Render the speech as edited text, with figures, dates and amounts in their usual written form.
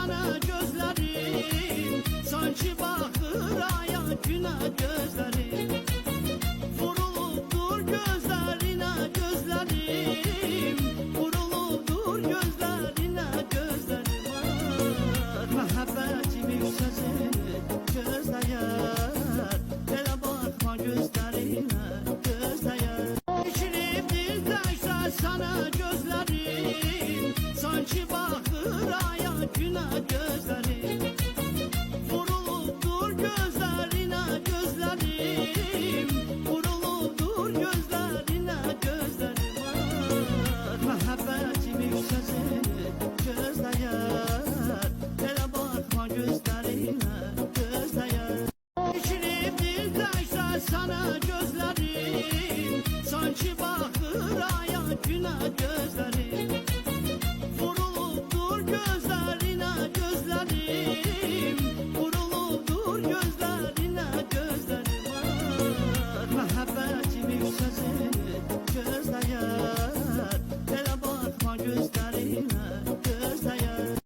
sana gözlerim, sanki bakır aya güne gözlerim. Vurulubdur gözlerine gözlerim, vurulubdur gözlerine gözlerim. Məhəbbətimin sözünü gözləyər, elə baxma gözlərinə gözləyər. Dikilibdir təkcə sana gözlərim, sanki bakır aya güne gözlerim.